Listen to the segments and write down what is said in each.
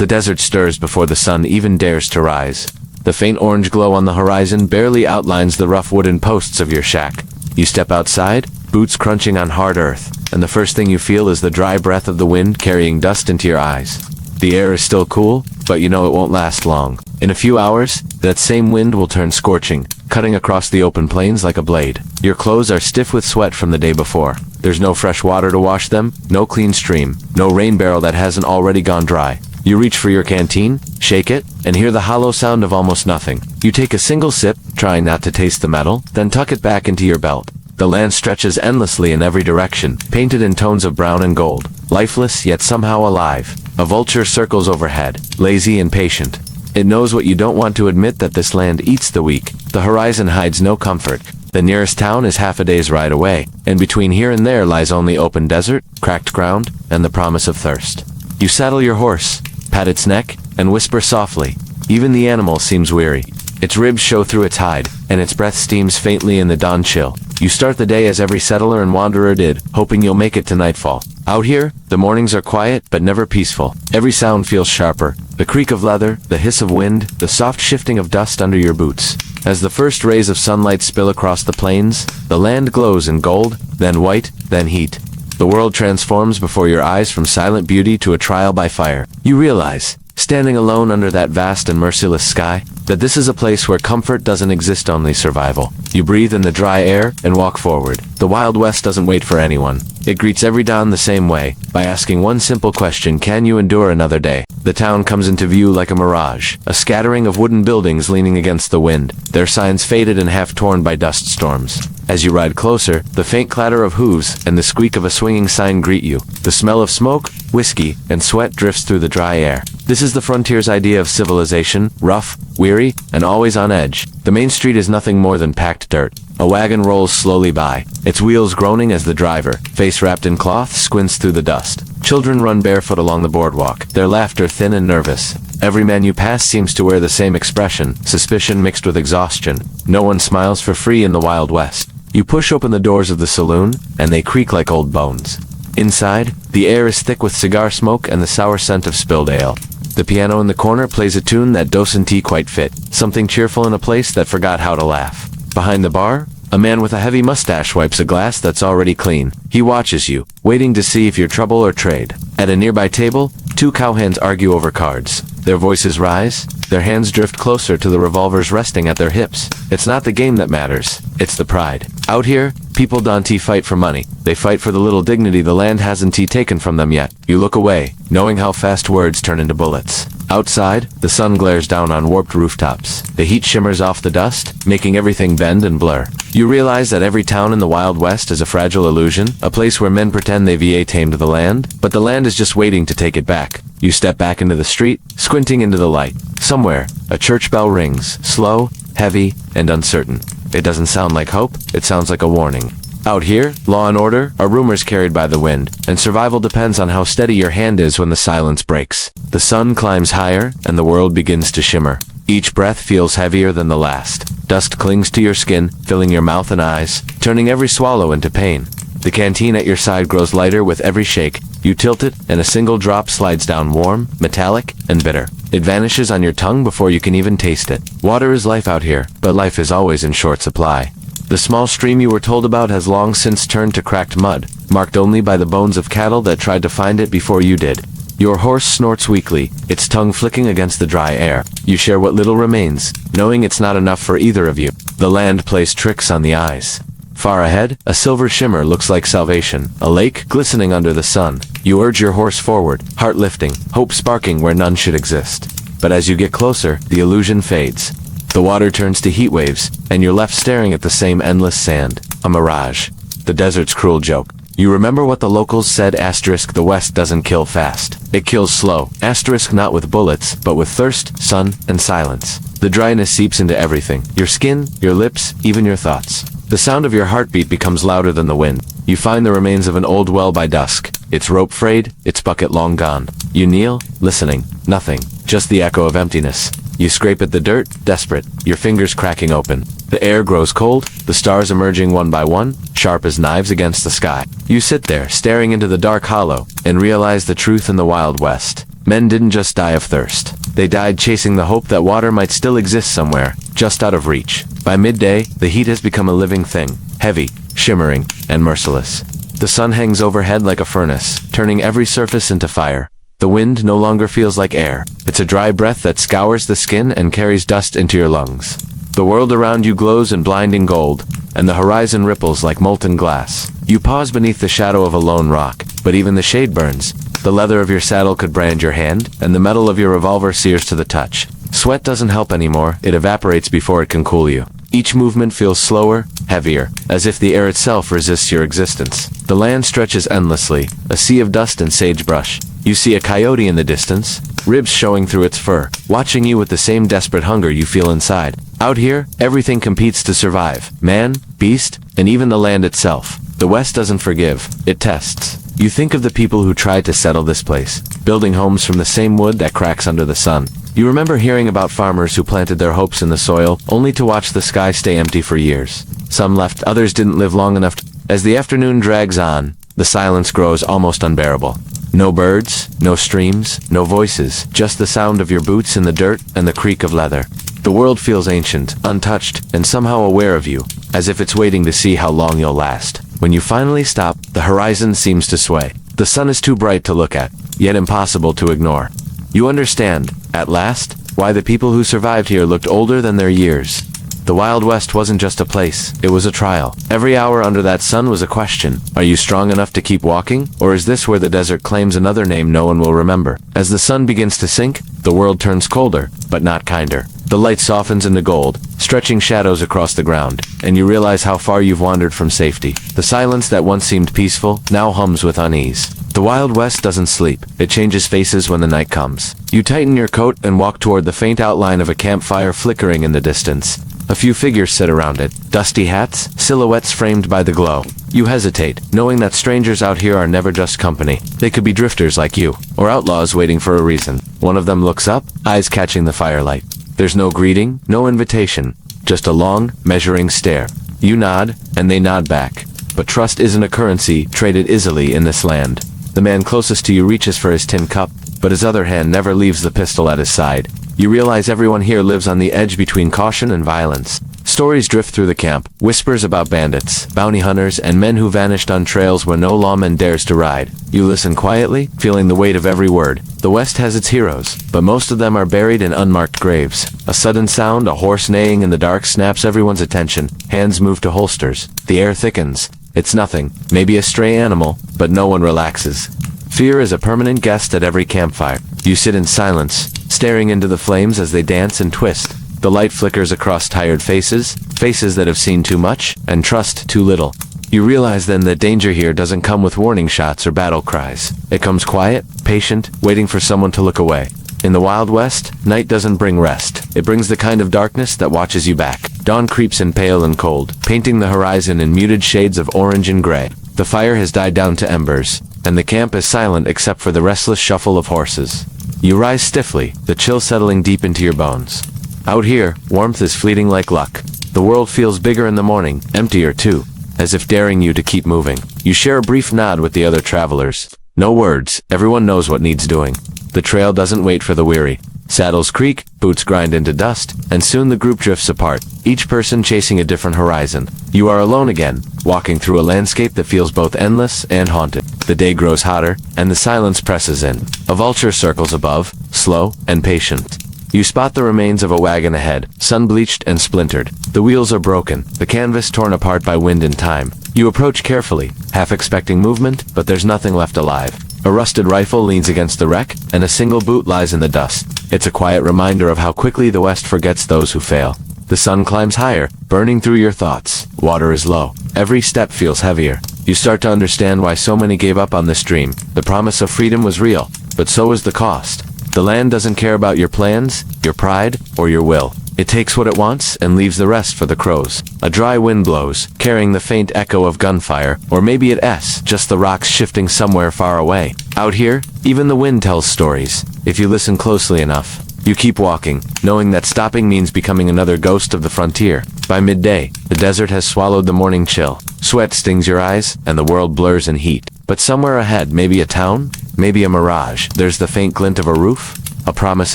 The desert stirs before the sun even dares to rise. The faint orange glow on the horizon barely outlines the rough wooden posts of your shack. You step outside, boots crunching on hard earth, and the first thing you feel is the dry breath of the wind carrying dust into your eyes. The air is still cool, but you know it won't last long. In a few hours, that same wind will turn scorching, cutting across the open plains like a blade. Your clothes are stiff with sweat from the day before. There's no fresh water to wash them, no clean stream, no rain barrel that hasn't already gone dry. You reach for your canteen, shake it, and hear the hollow sound of almost nothing. You take a single sip, trying not to taste the metal, then tuck it back into your belt. The land stretches endlessly in every direction, painted in tones of brown and gold, lifeless yet somehow alive. A vulture circles overhead, lazy and patient. It knows what you don't want to admit, that this land eats the weak. The horizon hides no comfort. The nearest town is half a day's ride away, and between here and there lies only open desert, cracked ground, and the promise of thirst. You saddle your horse, pat its neck, and whisper softly. Even the animal seems weary. Its ribs show through its hide, and its breath steams faintly in the dawn chill. You start the day as every settler and wanderer did, hoping you'll make it to nightfall. Out here, the mornings are quiet, but never peaceful. Every sound feels sharper. The creak of leather, the hiss of wind, the soft shifting of dust under your boots. As the first rays of sunlight spill across the plains, the land glows in gold, then white, then heat. The world transforms before your eyes from silent beauty to a trial by fire. You realize, standing alone under that vast and merciless sky, that this is a place where comfort doesn't exist, only survival. You breathe in the dry air and walk forward. The Wild West doesn't wait for anyone. It greets every dawn the same way, by asking one simple question: can you endure another day? The town comes into view like a mirage, a scattering of wooden buildings leaning against the wind, their signs faded and half torn by dust storms. As you ride closer, the faint clatter of hooves and the squeak of a swinging sign greet you. The smell of smoke, whiskey, and sweat drifts through the dry air. This is the frontier's idea of civilization: rough, weary, and always on edge. The main street is nothing more than packed dirt. A wagon rolls slowly by, its wheels groaning as the driver, face wrapped in cloth, squints through the dust. Children run barefoot along the boardwalk, their laughter thin and nervous. Every man you pass seems to wear the same expression, suspicion mixed with exhaustion. No one smiles for free in the Wild West. You push open the doors of the saloon, and they creak like old bones. Inside, the air is thick with cigar smoke and the sour scent of spilled ale. The piano in the corner plays a tune that doesn't quite fit, something cheerful in a place that forgot how to laugh. Behind the bar, a man with a heavy mustache wipes a glass that's already clean. He watches you, waiting to see if you're trouble or trade. At a nearby table, two cowhands argue over cards. Their voices rise, their hands drift closer to the revolvers resting at their hips. It's not the game that matters, it's the pride. Out here, people don't fight for money. They fight for the little dignity the land hasn't taken from them yet. You look away, knowing how fast words turn into bullets. Outside, the sun glares down on warped rooftops. The heat shimmers off the dust, making everything bend and blur. You realize that every town in the Wild West is a fragile illusion, a place where men pretend they've tamed the land, but the land is just waiting to take it back. You step back into the street, squinting into the light. Somewhere, a church bell rings, slow, heavy, and uncertain. It doesn't sound like hope, it sounds like a warning. Out here, law and order are rumors carried by the wind, and survival depends on how steady your hand is when the silence breaks. The sun climbs higher, and the world begins to shimmer. Each breath feels heavier than the last. Dust clings to your skin, filling your mouth and eyes, turning every swallow into pain. The canteen at your side grows lighter with every shake. You tilt it, and a single drop slides down warm, metallic, and bitter. It vanishes on your tongue before you can even taste it. Water is life out here, but life is always in short supply. The small stream you were told about has long since turned to cracked mud, marked only by the bones of cattle that tried to find it before you did. Your horse snorts weakly, its tongue flicking against the dry air. You share what little remains, knowing it's not enough for either of you. The land plays tricks on the eyes. Far ahead, a silver shimmer looks like salvation, a lake glistening under the sun. You urge your horse forward, heart lifting, hope sparking where none should exist. But as you get closer, the illusion fades. The water turns to heat waves, and you're left staring at the same endless sand. A mirage. The desert's cruel joke. You remember what the locals said: asterisk, the West doesn't kill fast. It kills slow. Asterisk, not with bullets, but with thirst, sun, and silence. The dryness seeps into everything. Your skin, your lips, even your thoughts. The sound of your heartbeat becomes louder than the wind. You find the remains of an old well by dusk. Its rope frayed, its bucket long gone. You kneel, listening. Nothing. Just the echo of emptiness. You scrape at the dirt, desperate, your fingers cracking open. The air grows cold, the stars emerging one by one, sharp as knives against the sky. You sit there, staring into the dark hollow, and realize the truth in the Wild West. Men didn't just die of thirst. They died chasing the hope that water might still exist somewhere, just out of reach. By midday, the heat has become a living thing, heavy, shimmering, and merciless. The sun hangs overhead like a furnace, turning every surface into fire. The wind no longer feels like air. It's a dry breath that scours the skin and carries dust into your lungs. The world around you glows in blinding gold, and the horizon ripples like molten glass. You pause beneath the shadow of a lone rock, but even the shade burns. The leather of your saddle could brand your hand, and the metal of your revolver sears to the touch. Sweat doesn't help anymore, it evaporates before it can cool you. Each movement feels slower, heavier, as if the air itself resists your existence. The land stretches endlessly, a sea of dust and sagebrush. You see a coyote in the distance, ribs showing through its fur, watching you with the same desperate hunger you feel inside. Out here, everything competes to survive. Man, beast, and even the land itself. The West doesn't forgive, it tests. You think of the people who tried to settle this place, building homes from the same wood that cracks under the sun. You remember hearing about farmers who planted their hopes in the soil, only to watch the sky stay empty for years. Some left, others didn't live long enough. As the afternoon drags on, the silence grows almost unbearable. No birds, no streams, no voices, just the sound of your boots in the dirt and the creak of leather. The world feels ancient, untouched, and somehow aware of you, as if it's waiting to see how long you'll last. When you finally stop, the horizon seems to sway. The sun is too bright to look at, yet impossible to ignore. You understand, at last, why the people who survived here looked older than their years. The Wild West wasn't just a place, it was a trial. Every hour under that sun was a question. Are you strong enough to keep walking? Or is this where the desert claims another name no one will remember? As the sun begins to sink, the world turns colder, but not kinder. The light softens into gold, stretching shadows across the ground, and you realize how far you've wandered from safety. The silence that once seemed peaceful now hums with unease. The Wild West doesn't sleep. It changes faces when the night comes. You tighten your coat and walk toward the faint outline of a campfire flickering in the distance. A few figures sit around it, dusty hats, silhouettes framed by the glow. You hesitate, knowing that strangers out here are never just company. They could be drifters like you, or outlaws waiting for a reason. One of them looks up, eyes catching the firelight. There's no greeting, no invitation, just a long, measuring stare. You nod, and they nod back. But trust isn't a currency traded easily in this land. The man closest to you reaches for his tin cup, but his other hand never leaves the pistol at his side. You realize everyone here lives on the edge between caution and violence. Stories drift through the camp, whispers about bandits, bounty hunters, and men who vanished on trails where no lawman dares to ride. You listen quietly, feeling the weight of every word. The West has its heroes, but most of them are buried in unmarked graves. A sudden sound, a horse neighing in the dark, snaps everyone's attention. Hands move to holsters. The air thickens. It's nothing, maybe a stray animal, but no one relaxes. Fear is a permanent guest at every campfire. You sit in silence, staring into the flames as they dance and twist. The light flickers across tired faces, faces that have seen too much, and trust too little. You realize then that danger here doesn't come with warning shots or battle cries. It comes quiet, patient, waiting for someone to look away. In the Wild West, night doesn't bring rest. It brings the kind of darkness that watches you back. Dawn creeps in pale and cold, painting the horizon in muted shades of orange and gray. The fire has died down to embers, and the camp is silent except for the restless shuffle of horses. You rise stiffly, the chill settling deep into your bones. Out here, warmth is fleeting like luck. The world feels bigger in the morning, emptier too, as if daring you to keep moving. You share a brief nod with the other travelers. No words, everyone knows what needs doing. The trail doesn't wait for the weary. Saddles creak, boots grind into dust, and soon the group drifts apart, each person chasing a different horizon. You are alone again, walking through a landscape that feels both endless and haunted. The day grows hotter, and the silence presses in. A vulture circles above, slow and patient. You spot the remains of a wagon ahead, sun-bleached and splintered. The wheels are broken, the canvas torn apart by wind and time. You approach carefully, half expecting movement, but there's nothing left alive. A rusted rifle leans against the wreck, and a single boot lies in the dust. It's a quiet reminder of how quickly the West forgets those who fail. The sun climbs higher, burning through your thoughts. Water is low. Every step feels heavier. You start to understand why so many gave up on this dream. The promise of freedom was real, but so was the cost. The land doesn't care about your plans, your pride, or your will. It takes what it wants and leaves the rest for the crows. A dry wind blows, carrying the faint echo of gunfire, or maybe it's just the rocks shifting somewhere far away. Out here, even the wind tells stories. If you listen closely enough, you keep walking, knowing that stopping means becoming another ghost of the frontier. By midday, the desert has swallowed the morning chill. Sweat stings your eyes, and the world blurs in heat. But somewhere ahead, maybe a town, maybe a mirage, there's the faint glint of a roof, a promise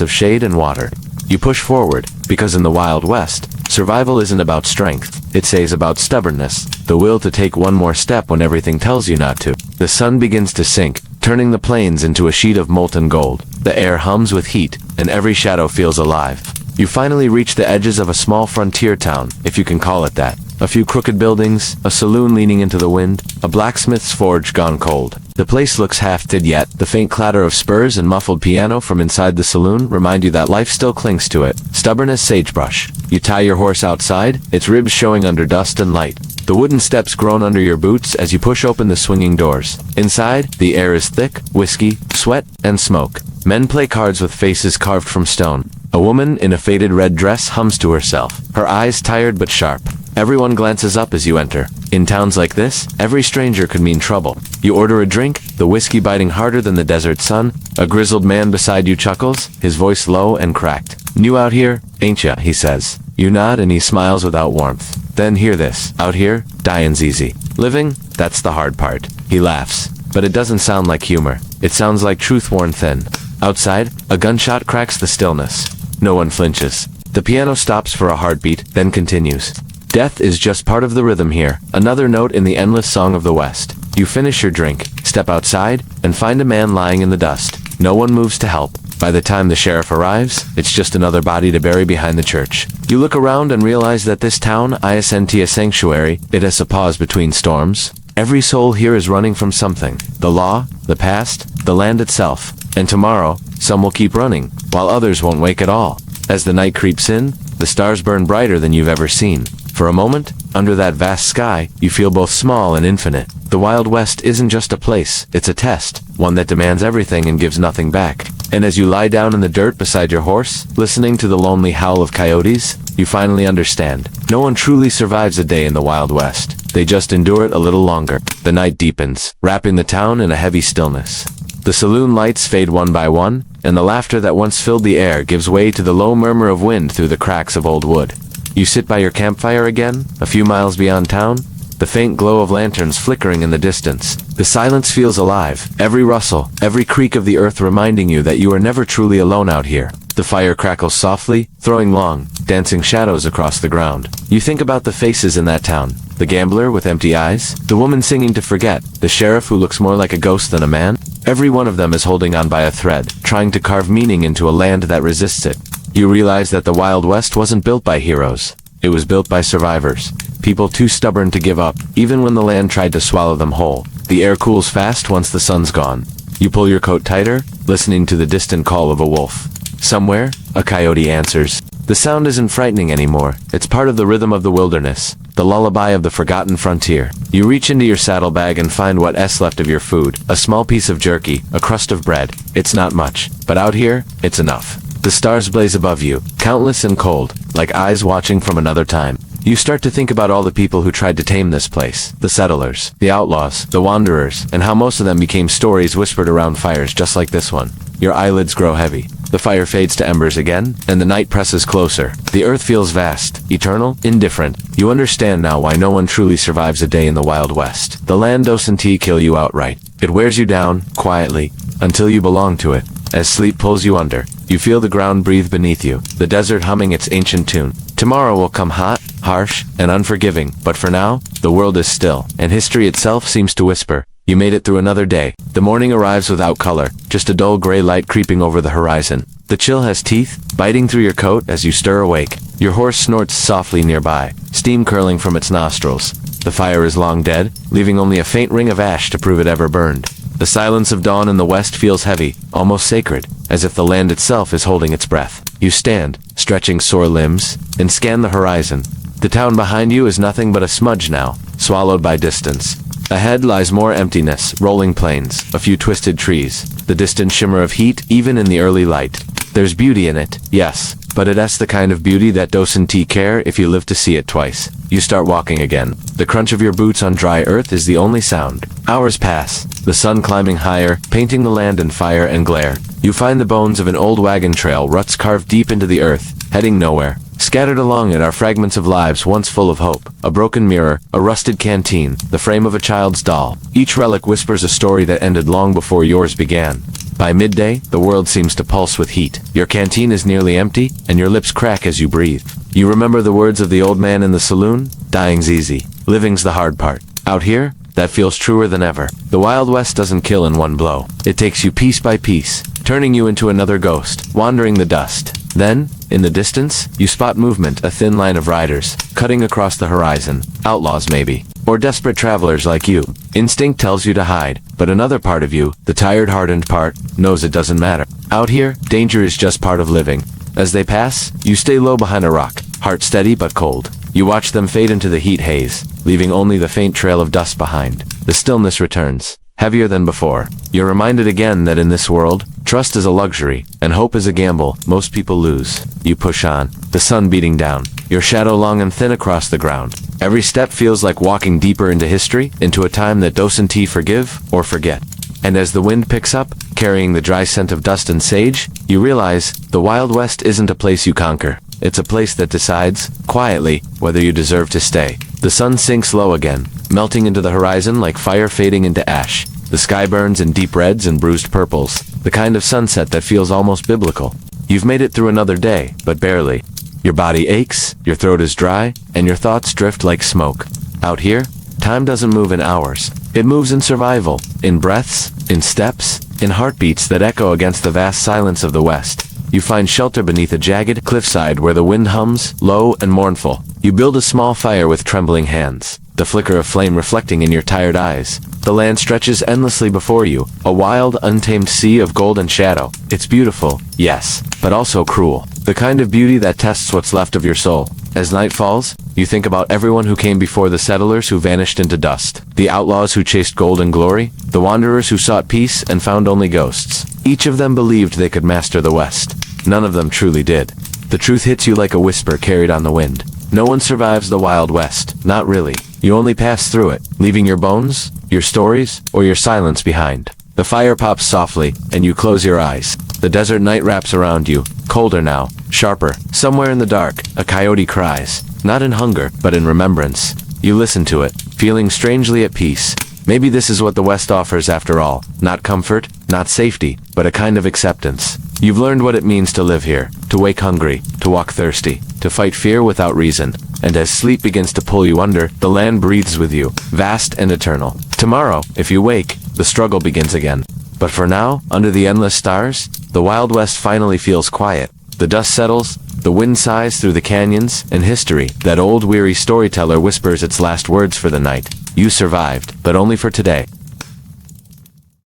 of shade and water. You push forward, because in the Wild West, survival isn't about strength, it's about stubbornness, the will to take one more step when everything tells you not to. The sun begins to sink, turning the plains into a sheet of molten gold. The air hums with heat, and every shadow feels alive. You finally reach the edges of a small frontier town, if you can call it that. A few crooked buildings, a saloon leaning into the wind, a blacksmith's forge gone cold. The place looks half dead yet the faint clatter of spurs and muffled piano from inside the saloon remind you that life still clings to it, stubborn as sagebrush. You tie your horse outside, its ribs showing under dust and light. The wooden steps groan under your boots as you push open the swinging doors. Inside, the air is thick, whiskey, sweat, and smoke. Men play cards with faces carved from stone. A woman in a faded red dress hums to herself, her eyes tired but sharp. Everyone glances up as you enter. In towns like this, every stranger could mean trouble. You order a drink, the whiskey biting harder than the desert sun. A grizzled man beside you chuckles, his voice low and cracked. "New out here, ain't ya?" he says. You nod and he smiles without warmth. "Then hear this, out here, dying's easy. Living, that's the hard part." He laughs, but it doesn't sound like humor. It sounds like truth worn thin. Outside, a gunshot cracks the stillness. No one flinches. The piano stops for a heartbeat, then continues. Death is just part of the rhythm here, another note in the endless song of the West. You finish your drink, step outside, and find a man lying in the dust. No one moves to help. By the time the sheriff arrives, it's just another body to bury behind the church. You look around and realize that this town isn't a sanctuary, it is a pause between storms. Every soul here is running from something. The law, the past, the land itself. And tomorrow, some will keep running, while others won't wake at all. As the night creeps in, the stars burn brighter than you've ever seen. For a moment, under that vast sky, you feel both small and infinite. The Wild West isn't just a place, it's a test, one that demands everything and gives nothing back. And as you lie down in the dirt beside your horse, listening to the lonely howl of coyotes, you finally understand. No one truly survives a day in the Wild West. They just endure it a little longer. The night deepens, wrapping the town in a heavy stillness. The saloon lights fade one by one, and the laughter that once filled the air gives way to the low murmur of wind through the cracks of old wood. You sit by your campfire again, a few miles beyond town, the faint glow of lanterns flickering in the distance. The silence feels alive, every rustle, every creak of the earth reminding you that you are never truly alone out here. The fire crackles softly, throwing long, dancing shadows across the ground. You think about the faces in that town. The gambler with empty eyes, the woman singing to forget, the sheriff who looks more like a ghost than a man. Every one of them is holding on by a thread, trying to carve meaning into a land that resists it. You realize that the Wild West wasn't built by heroes. It was built by survivors. People too stubborn to give up, even when the land tried to swallow them whole. The air cools fast once the sun's gone. You pull your coat tighter, listening to the distant call of a wolf. Somewhere, a coyote answers. The sound isn't frightening anymore. It's part of the rhythm of the wilderness, the lullaby of the forgotten frontier. You reach into your saddlebag and find what's left of your food, a small piece of jerky, a crust of bread. It's not much, but out here, it's enough. The stars blaze above you, countless and cold, like eyes watching from another time. You start to think about all the people who tried to tame this place, the settlers, the outlaws, the wanderers, and how most of them became stories whispered around fires just like this one. Your eyelids grow heavy. The fire fades to embers again, and the night presses closer. The earth feels vast, eternal, indifferent. You understand now why no one truly survives a day in the Wild West. The land doesn't kill you outright. It wears you down, quietly, until you belong to it. As sleep pulls you under, you feel the ground breathe beneath you, the desert humming its ancient tune. Tomorrow will come hot, harsh, and unforgiving, but for now, the world is still, and history itself seems to whisper. You made it through another day. The morning arrives without color, just a dull gray light creeping over the horizon. The chill has teeth, biting through your coat as you stir awake. Your horse snorts softly nearby, steam curling from its nostrils. The fire is long dead, leaving only a faint ring of ash to prove it ever burned. The silence of dawn in the west feels heavy, almost sacred, as if the land itself is holding its breath. You stand, stretching sore limbs, and scan the horizon. The town behind you is nothing but a smudge now, swallowed by distance. Ahead lies more emptiness, rolling plains, a few twisted trees, the distant shimmer of heat even in the early light. There's beauty in it, yes, but it's the kind of beauty that doesn't care if you live to see it twice. You start walking again. The crunch of your boots on dry earth is the only sound. Hours pass, the sun climbing higher, painting the land in fire and glare. You find the bones of an old wagon trail, ruts carved deep into the earth, heading nowhere. Scattered along it are fragments of lives once full of hope. A broken mirror, a rusted canteen, the frame of a child's doll. Each relic whispers a story that ended long before yours began. By midday, the world seems to pulse with heat. Your canteen is nearly empty, and your lips crack as you breathe. You remember the words of the old man in the saloon? Dying's easy. Living's the hard part. Out here, that feels truer than ever. The Wild West doesn't kill in one blow. It takes you piece by piece, turning you into another ghost, wandering the dust. Then, in the distance, you spot movement, a thin line of riders, cutting across the horizon. Outlaws maybe. Or desperate travelers like you. Instinct tells you to hide, but another part of you, the tired, hardened part, knows it doesn't matter. Out here, danger is just part of living. As they pass, you stay low behind a rock, heart steady but cold. You watch them fade into the heat haze, leaving only the faint trail of dust behind. The stillness returns, heavier than before. You're reminded again that in this world, trust is a luxury, and hope is a gamble most people lose. You push on, the sun beating down, your shadow long and thin across the ground. Every step feels like walking deeper into history, into a time that doesn't forgive or forget. And as the wind picks up, carrying the dry scent of dust and sage, you realize the Wild West isn't a place you conquer. It's a place that decides, quietly, whether you deserve to stay. The sun sinks low again, melting into the horizon like fire fading into ash. The sky burns in deep reds and bruised purples, the kind of sunset that feels almost biblical. You've made it through another day, but barely. Your body aches, your throat is dry, and your thoughts drift like smoke. Out here, time doesn't move in hours. It moves in survival, in breaths, in steps, in heartbeats that echo against the vast silence of the West. You find shelter beneath a jagged cliffside where the wind hums, low and mournful. You build a small fire with trembling hands, the flicker of flame reflecting in your tired eyes. The land stretches endlessly before you, a wild, untamed sea of gold and shadow. It's beautiful, yes, but also cruel. The kind of beauty that tests what's left of your soul. As night falls, you think about everyone who came before the settlers who vanished into dust, the outlaws who chased gold and glory, the wanderers who sought peace and found only ghosts. Each of them believed they could master the West. None of them truly did. The truth hits you like a whisper carried on the wind. No one survives the Wild West, not really. You only pass through it, leaving your bones, your stories, or your silence behind. The fire pops softly, and you close your eyes. The desert night wraps around you, colder now, sharper. Somewhere in the dark, a coyote cries, not in hunger, but in remembrance. You listen to it, feeling strangely at peace. Maybe this is what the West offers after all. Not comfort, not safety, but a kind of acceptance. You've learned what it means to live here, to wake hungry, to walk thirsty, to fight fear without reason. And as sleep begins to pull you under, the land breathes with you, vast and eternal. Tomorrow, if you wake, the struggle begins again. But for now, under the endless stars, the Wild West finally feels quiet. The dust settles, the wind sighs through the canyons, and history, that old weary storyteller, whispers its last words for the night. You survived, but only for today.